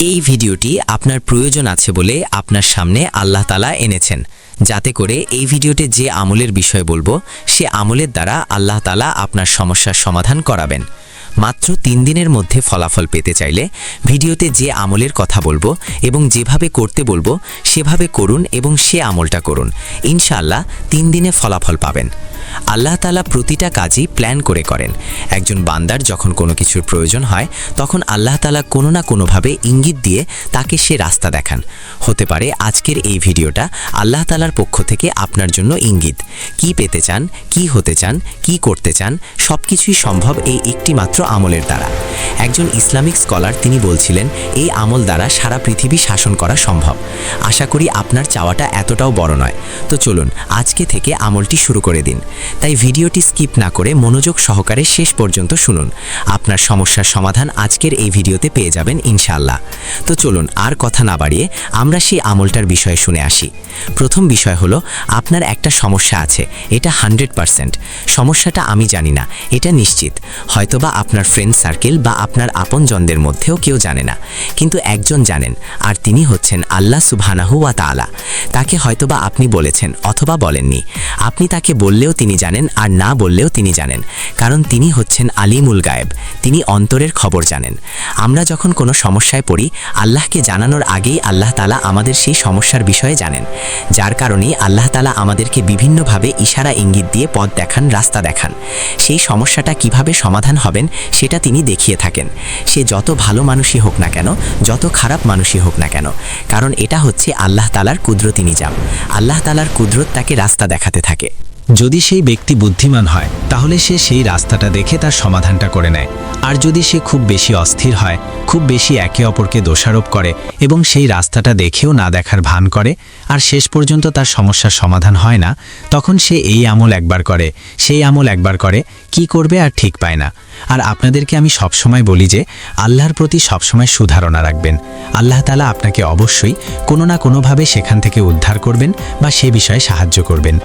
এই ভিডিওটি আপনার প্রয়োজন আছে বলে আপনার সামনে আল্লাহ তাআলা এনেছেন, যাতে করে এই ভিডিওতে যে আমলের বিষয় বলবো সে আমলের দ্বারা আল্লাহ তাআলা আপনার সমস্যার সমাধান করাবেন। মাত্র 3 দিনের মধ্যে ফলাফল পেতে চাইলে ভিডিওতে যে আমলের কথা বলবো এবং যেভাবে করতে বলবো সেভাবে করুন এবং সে আমলটা করুন। ইনশাআল্লাহ 3 দিনে ফলাফল পাবেন। আল্লাহ তাআলা প্রতিটা কাজই প্ল্যান করে করেন। একজন বান্দার যখন কোনো কিছুর প্রয়োজন হয় তখন আল্লাহ তাআলা কোনো না কোনোভাবে ইঙ্গিত দিয়ে তাকে সে রাস্তা দেখান। হতে পারে আজকের এই ভিডিওটা আল্লাহ তাআলার পক্ষ থেকে আপনার জন্য ইঙ্গিত। কি পেতে চান, কি হতে চান, কি করতে চান, সবকিছুই সম্ভব এই একটি মাত্র আমলের দ্বারা। একজন ইসলামিক স্কলার তিনি বলছিলেন এই আমল দ্বারা সারা পৃথিবী শাসন করা সম্ভব। আশা করি আপনার চাওয়াটা এতটাও বড় নয়। তো চলুন আজকে থেকে আমলটি শুরু করে দিন। তাই ভিডিওটি স্কিপ না করে মনোযোগ সহকারে শেষ পর্যন্ত শুনুন। আপনার সমস্যার সমাধান আজকের এই ভিডিওতে পেয়ে যাবেন ইনশাআল্লাহ। তো চলুন আর কথা না বাড়িয়ে আমরা সেই আমলটার বিষয়ে শুনে আসি। প্রথম বিষয় হলো আপনার একটা সমস্যা আছে, এটা 100%। সমস্যাটা আমি জানি না, এটা নিশ্চিত। হয়তোবা আপনার ফ্রেন্ড সার্কেল বা আপনার আপনজনদের মধ্যেও কেউ জানে না, কিন্তু একজন জানেন, আর তিনি হচ্ছেন আল্লাহ সুবহানাহু ওয়া তাআলা। তাকে হয়তোবা আপনি বলেছেন অথবা বলেননি। আপনি তাকে বললেও তিনি জানেন আর না বললেও তিনি জানেন, কারণ তিনি হচ্ছেন আলিমুল গায়েব। তিনি অন্তরের খবর জানেন। আমরা যখন কোনো সমস্যায় পড়ি আল্লাহকে জানানোর আগেই আল্লাহ তাআলা আমাদের সেই সমস্যার বিষয়ে জানেন, যার কারণেই আল্লাহ তাআলা আমাদেরকে বিভিন্নভাবে ইশারা ইঙ্গিত দিয়ে পথ দেখান, রাস্তা দেখান। সেই সমস্যাটা কিভাবে সমাধান হবেন সেটা তিনি দেখিয়ে থাকেন। সে যত ভালো মানুষই হোক না কেন, যত খারাপ মানুষই হোক না কেন, কারণ এটা হচ্ছে আল্লাহ তাআলার কুদরতি নিজাম। আল্লাহ তাআলার কুদরত তাকে রাস্তা দেখাতে থাকে। যদি সেই ব্যক্তি বুদ্ধিমান হয় তাহলে সে সেই রাস্তাটা দেখে তার সমাধানটা করে নেয়। আর যদি সে খুব বেশি অস্থির হয়, খুব বেশি একে অপরকে দোষারোপ করে এবং সেই রাস্তাটা দেখেও না দেখার ভান করে আর শেষ পর্যন্ত তার সমস্যার সমাধান হয় না, তখন সে এই আমল একবার করে, সেই আমল একবার করে, কি করবে আর ঠিক পায় না। আর আপনাদেরকে আমি সবসময় বলি যে আল্লাহর প্রতি সবসময় সুধারণা রাখবেন। আল্লাহ তাআলা আপনাকে অবশ্যই কোনো না কোনোভাবে সেখান থেকে উদ্ধার করবেন বা সে বিষয়ে সাহায্য করবেন।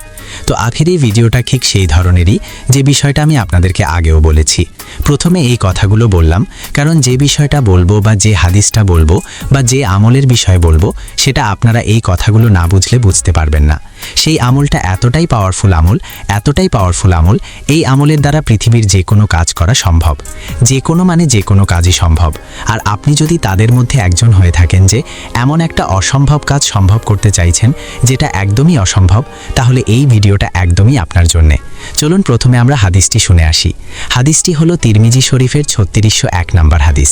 তো আখেরি ভিডিওটা ঠিক সেই ধরনেরই যে বিষয়টা আমি আপনাদেরকে আগেও বলেছি। প্রথমে এই কথাগুলো বললাম কারণ যে বিষয়টা বলবো বা যে হাদিসটা বলবো বা যে আমলের বিষয় বলবো সেটা আপনারা এই কথাগুলো না বুঝলে বুঝতে পারবেন না। সেই আমলটা এতটাই পাওয়ারফুল আমল, এই আমলের দ্বারা পৃথিবীর যে কোনো কাজ করা সম্ভব। যে কোনো কাজই সম্ভব। আর আপনি যদি তাদের মধ্যে একজন হয়ে থাকেন যে এমন একটা অসম্ভব কাজ সম্ভব করতে চাইছেন যেটা একদমই অসম্ভব, তাহলে এই ভিডিওটা একদমই আপনার জন্যে। চলুন প্রথমে আমরা হাদিসটি শুনে আসি। হাদিসটি হলো তিরমিজি শরীফের 3601 নম্বর হাদিস।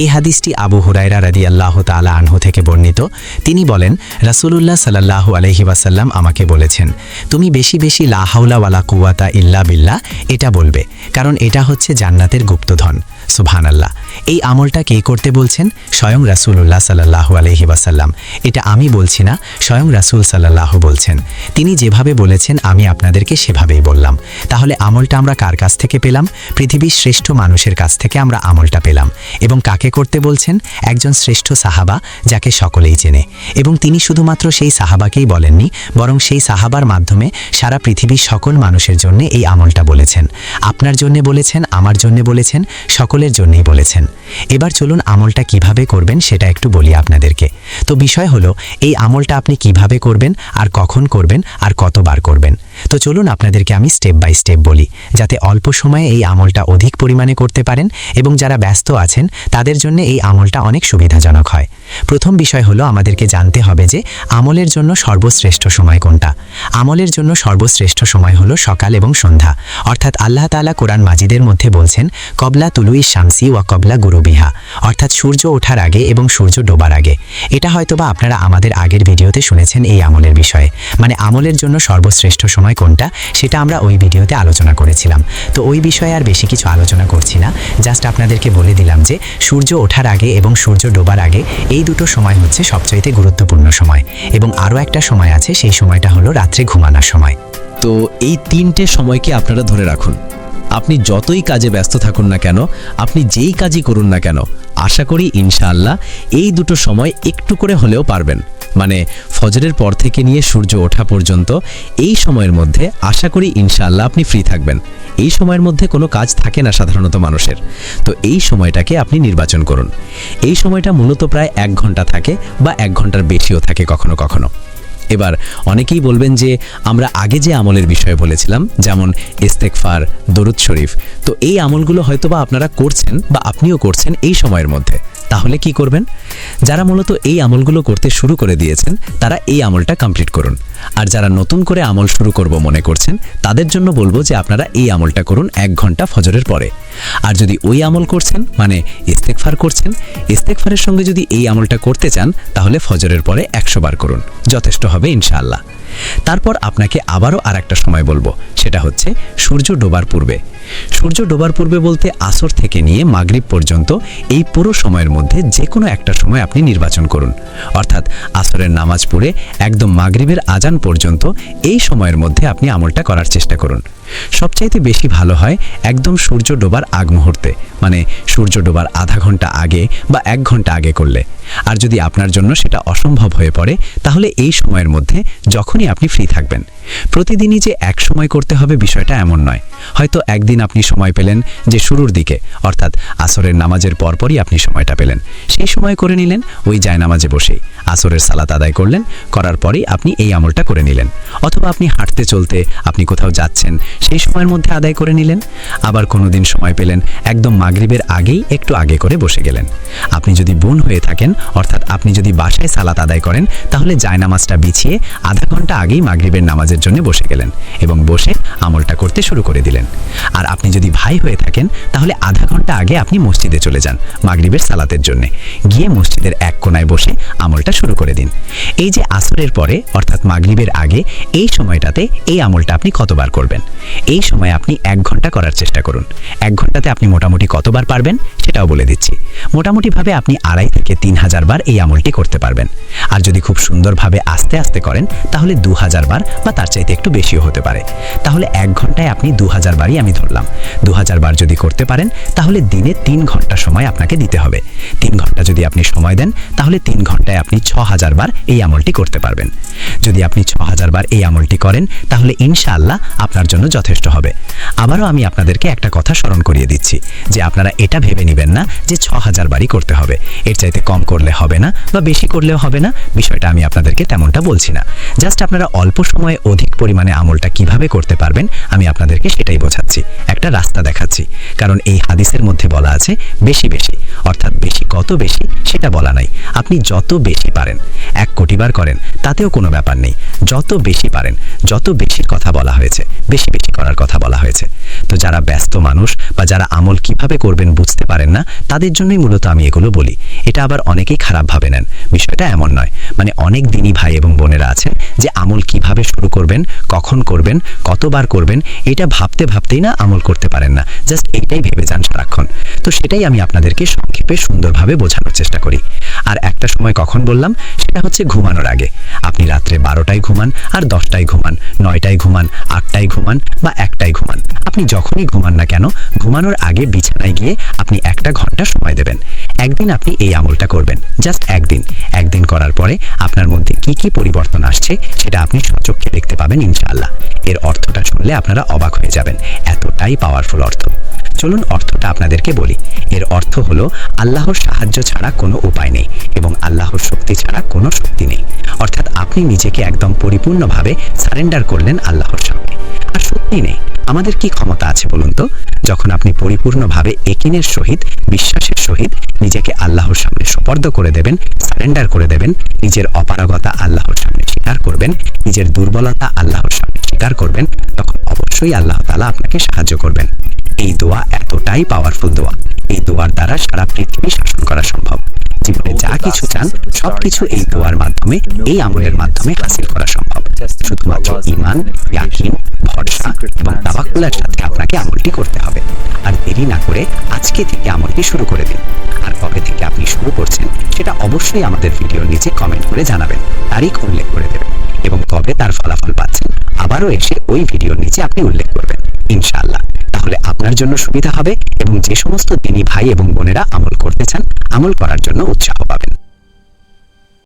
এই হাদিসটি আবু হুরায়রা রাদিয়াল্লাহু তাআলা আনহু থেকে বর্ণিত। তিনি বলেন, রাসূলুল্লাহ সাল্লাল্লাহু আলাইহি ওয়াসাল্লাম আমাকে বলেছেন, তুমি বেশি বেশি লা হাওলা ওয়ালা কুওয়াতা ইল্লা বিল্লাহ এটা বলবে, কারণ এটা হচ্ছে জান্নাতের গুপ্তধন। সুবহানাল্লাহ। এই আমলটা কে করতে বলছেন? স্বয়ং রাসূলুল্লাহ সাল্লাল্লাহু আলাইহি ওয়াসাল্লাম। এটা আমি বলছি না, স্বয়ং রাসূল সাল্লাল্লাহু বলছেন। তিনি যেভাবে বলেছেন আমি আপনাদেরকে সেভাবেই বললাম। তাহলে আমলটা আমরা কার কাছ থেকে পেলাম? পৃথিবীর শ্রেষ্ঠ মানুষের কাছ থেকে আমরা আমলটা পেলাম। এবং কাকে করতে বলছেন? একজন শ্রেষ্ঠ সাহাবা যাকে সকলেই চেনে। এবং তিনি শুধুমাত্র সেই সাহাবাকেই বলেননি, বরং সেই সাহাবার মাধ্যমে সারা পৃথিবীর সকল মানুষের জন্য এই আমলটা বলেছেন। আপনার জন্য বলেছেন, আমার জন্য বলেছেন, সকলের জন্যই বলেছেন। এবার চলুন আমলটা কিভাবে করবেন সেটা একটু বলি আপনাদেরকে। তো বিষয় হলো এই আমলটা আপনি কিভাবে করবেন আর কখন করবেন আর কতবার করবেন। তো চলুন আপনাদেরকে আমি স্টেপ বাই স্টেপ বলি, যাতে অল্প সময়ে এই আমলটা অধিক পরিমাণে করতে পারেন এবং যারা ব্যস্ত আছেন তাদের জন্য এই আমলটা অনেক সুবিধাজনক হয়। প্রথম বিষয় হলো আমাদেরকে জানতে হবে যে আমলের জন্য সর্বশ্রেষ্ঠ সময় কোনটা। আমলের জন্য সর্বশ্রেষ্ঠ সময় হলো সকাল এবং সন্ধ্যা। অর্থাৎ আল্লাহ তাআলা কোরআন মাজিদের মধ্যে বলছেন কবলা তুলুই শামসি ওয়া কবলা গুরুবিহা, অর্থাৎ সূর্য ওঠার আগে এবং সূর্য ডোবার আগে। এটা হয়তোবা আপনারা আমাদের আগের ভিডিওতে শুনেছেন এই আমলের বিষয়ে। মানে আমলের জন্য সর্বশ্রেষ্ঠ সময় কোনটা সেটা আমরা ওই ভিডিওতে আলোচনা করেছিলাম। তো ওই বিষয়ে আর বেশি কিছু আলোচনা করছি না, জাস্ট আপনাদেরকে বলে দিলাম যে সূর্য ওঠার আগে এবং সূর্য ডোবার আগে এই দুটো সময় হচ্ছে সবচাইতে গুরুত্বপূর্ণ সময়। এবং আরও একটা সময় আছে, সেই সময়টা হলো রাত্রে ঘুমানোর সময়। তো এই 3টে সময়কে আপনারা ধরে রাখুন। আপনি যতই কাজে ব্যস্ত থাকুন না কেন, আপনি যেই কাজই করুন না কেন, আশা করি ইনশাআল্লাহ এই দুটো সময় একটু করে হলেও পারবেন। মানে ফজরের পর থেকে নিয়ে সূর্য ওঠা পর্যন্ত এই সময়ের মধ্যে আশা করি ইনশাআল্লাহ আপনি ফ্রি থাকবেন। এই সময়ের মধ্যে কোনো কাজ থাকে না সাধারণত মানুষের, তো এই সময়টাকে আপনি নির্বাচন করুন। এই সময়টা মূলত প্রায় 1 ঘন্টা থাকে বা 1 ঘন্টার বেশিও থাকে কখনো কখনো। এবার অনেকেই বলবেন যে আমরা আগে যে আমলের বিষয়ে বলেছিলাম, যেমন ইস্তেগফার, দরুদ শরীফ, তো এই আমলগুলো হয়তোবা আপনারা করছেন বা আপনিও করছেন এই সময়ের মধ্যে। তাহলে কি করবেন? যারা মূলত এই আমলগুলো করতে শুরু করে দিয়েছেন তারা এই আমলটা কমপ্লিট করুন। আর যারা নতুন করে আমল শুরু করব মনে করছেন তাদের জন্য বলবো যে আপনারা এই আমলটা করুন 1 ঘন্টা ফজরের পরে। আর যদি ওই আমল করছেন মানে ইস্তেগফার করছেন, ইস্তেগফারের সঙ্গে যদি এই আমলটা করতে চান তাহলে ফজরের পরে 100 বার করুন, যথেষ্ট হবে ইনশাআল্লাহ। তারপর আপনাকে আবারও আরেকটা সময় বলবো, সেটা হচ্ছে সূর্য ডোবার পূর্বে। সূর্য ডোবার পূর্বে বলতে আসর থেকে নিয়ে মাগরিব পর্যন্ত এই পুরো সময়ের মধ্যে যে কোনো একটা সময় আপনি নির্বাচন করুন। অর্থাৎ আসরের নামাজ পড়ে একদম মাগরিবের আজান পর্যন্ত এই সময়ের মধ্যে আপনি আমলটা করার চেষ্টা করুন। সবচাইতে বেশি ভালো হয় একদম সূর্য ডোবার আগ মুহূর্তে, মানে সূর্য ডোবার আধা ঘন্টা আগে বা 1 ঘন্টা আগে করলে। আর যদি আপনার জন্য সেটা অসম্ভব হয়ে পড়ে তাহলে এই সময়ের মধ্যে যখনই আপনি ফ্রি থাকবেন। প্রতিদিনই যে এক সময় করতে হবে বিষয়টা এমন নয়। হয়তো একদিন আপনি সময় পেলেন যে শুরুর দিকে, অর্থাৎ আসরের নামাজের পরপরই আপনি সময়টা পেলেন, সেই সময় করে নিলেন ওই জায়নামাজে বসেই। আসরের সালাত আদায় করলেন, করার পরেই আপনি এই আমলটা করে নিলেন। অথবা আপনি হাঁটতে চলতে, আপনি কোথাও যাচ্ছেন সেই সময়ের মধ্যে আদায় করে নিলেন। আবার কোনো দিন সময় পেলেন একদম মাগরিবের আগেই একটু আগে করে বসে গেলেন। আপনি যদি বোন হয়ে থাকেন, অর্থাৎ আপনি যদি বাসায় সালাত আদায় করেন, তাহলে জায়নামাজটা বিছিয়ে আধা ঘন্টা আগেই মাগরিবের নামাজের জন্য বসে গেলেন এবং বসে আমলটা করতে শুরু করে দিলেন। আর আপনি যদি ভাই হয়ে থাকেন তাহলে আধা ঘন্টা আগে আপনি মসজিদে চলে যান মাগরিবের সালাতের জন্য, গিয়ে মসজিদের এক কোনায় বসে আমলটা শুরু করে দিন। এই যে আসরের পরে অর্থাৎ মাগরিবের আগে এই সময়টাতে এই আমলটা আপনি কতবার করবেন? এই সময় আপনি 1 ঘন্টা করার চেষ্টা করুন। 1 ঘন্টাতে আপনি মোটামুটি কতবার পারবেন সেটাও বলে দিচ্ছি। মোটামুটিভাবে আপনি 2,500 থেকে 3,000 বার এই আমলটি করতে পারবেন। আর যদি খুব সুন্দরভাবে আস্তে আস্তে করেন তাহলে 2,000 বার বা তার চাইতে একটু বেশিও হতে পারে। তাহলে 1 ঘন্টায় আপনি 2,000 বারই আমি ধরলাম। 2,000 বার যদি করতে পারেন তাহলে দিনে 3 ঘন্টা সময় আপনাকে দিতে হবে। 3 ঘন্টা যদি আপনি সময় দেন তাহলে 3 ঘন্টায় আপনি 6,000 বার এই আমলটি করতে পারবেন। যদি আপনি 6,000 বার এই আমলটি করেন তাহলে ইনশাআল্লাহ আপনার জন্য যথেষ্ট হবে। আবারও আমি আপনাদেরকে একটা কথা স্মরণ করিয়ে দিচ্ছি যে আপনারা এটা ভেবে নেবেন না যে 6,000 বারই করতে হবে, এর চাইতে কম করলে হবে না বা বেশি করলেও হবে না, বিষয়টা আমি আপনাদেরকে তেমনটা বলছি না। জাস্ট আপনারা অল্প সময়ে অধিক পরিমাণে আমলটা কিভাবে করতে পারবেন আমি আপনাদেরকে সেটাই বোঝাচ্ছি, একটা রাস্তা দেখাচ্ছি। কারণ এই হাদিসের মধ্যে বলা আছে বেশি বেশি, অর্থাৎ বেশি কত বেশি সেটা বলা নাই। আপনি যত বেশি পারেন, 1 কোটি বার করেন তাতেও কোনো ব্যাপার নেই। যত বেশি পারেন, যত বেশির কথা বলা হয়েছে, বেশি বেশি করার কথা বলা হয়েছে। তো যারা ব্যস্ত মানুষ বা যারা আমল কিভাবে করবেন বুঝতে পারেন না, তাদের জন্যই মূলত আমি এগুলো বলি। এটা আবার অনেকেই খারাপ ভাবে নেন, বিষয়টা এমন নয়। মানে অনেক দিনই ভাই এবং বোনেরা আছেন যে আমল কিভাবে শুরু করবেন, কখন করবেন, কতবার করবেন, এটা ভাবতে ভাবতেই না আমল করতে পারেন না, জাস্ট এইটাই ভেবে যান সারাক্ষণ। তো সেটাই আমি আপনাদেরকে সংক্ষেপে সুন্দরভাবে বোঝানোর চেষ্টা করি। আর একটা সময় কখন বললাম, সেটা হচ্ছে ঘুমানোর আগে। আপনি রাত্রে 12টায় ঘুমান আর 10টায় ঘুমান, 9টায় ঘুমান, 8টায় ঘুমান বা 1টায় ঘুমান, আপনি যখনই ঘুমান না কেন ঘুমানোর আগে বিছানায় গিয়ে আপনি 1টা ঘন্টা সময় দেবেন। একদিন আপনি এই আমলটা করবেন, জাস্ট একদিন করার পরে আপনার মধ্যে কি কি পরিবর্তন আসছে সেটা আপনি সচক্ষে দেখতে পাবেন ইনশাআল্লাহ। এর অর্থটা শুনলে আপনারা অবাক হয়ে যাবেন, এতটাই পাওয়ারফুল অর্থ। চলুন অর্থটা আপনাদেরকে বলি। এর অর্থ হলো আল্লাহর সাহায্য ছাড়া কোনো উপায় নেই এবং আল্লাহর শক্তি ছাড়া কোনো শক্তি নেই। অর্থাৎ আপনি নিজেকে একদম পরিপূর্ণভাবে সারেন্ডার করলেন আল্লাহর সামনে। আর সত্যি নেই, আমাদের কি ক্ষমতা আছে বলুন তো? যখন আপনি পরিপূর্ণভাবে একিনের সহিত, বিশ্বাসের সহিত নিজেকে আল্লাহর সামনে সুপর্দ করে দেবেন, সারেন্ডার করে দেবেন, নিজের অপারগতা আল্লাহর সামনে স্বীকার করবেন, নিজের দুর্বলতা আল্লাহর সামনে স্বীকার করবেন, তখন অবশ্যই আল্লাহ তাআলা আপনাকে সাহায্য করবেন। এই দোয়া এতটাই পাওয়ারফুল দোয়া, এই দোয়ার দ্বারা সারা পৃথিবী শাসন করা সম্ভব। জীবনে যা কিছু চান সবকিছু এই দোয়ার মাধ্যমে, এই আমলের মাধ্যমে হাসিল করা সম্ভব। শুধুমাত্র ঈমান, ইয়াকিন, ভরসা এবং তাওয়াক্কুলের সাথে আপনাকে আমলটি করতে হবে। আর দেরি না করে আজকে থেকে আমলটি শুরু করে দিন। আর কবে থেকে আপনি শুরু করছেন সেটা অবশ্যই আমাদের ভিডিওর নিচে কমেন্ট করে জানাবেন, তারিখ উল্লেখ করে দেবেন এবং কবে তার ফলাফল পাচ্ছেন আবারও এসে ওই ভিডিওর নিচে আপনি উল্লেখ করবেন ইনশাআল্লাহ। তাহলে আপনার জন্য সুবিধা হবে এবং যে সমস্ত দিনী ভাই এবং বোনেরা আমল করতে চান, আমল করার জন্য উৎসাহ পাবেন।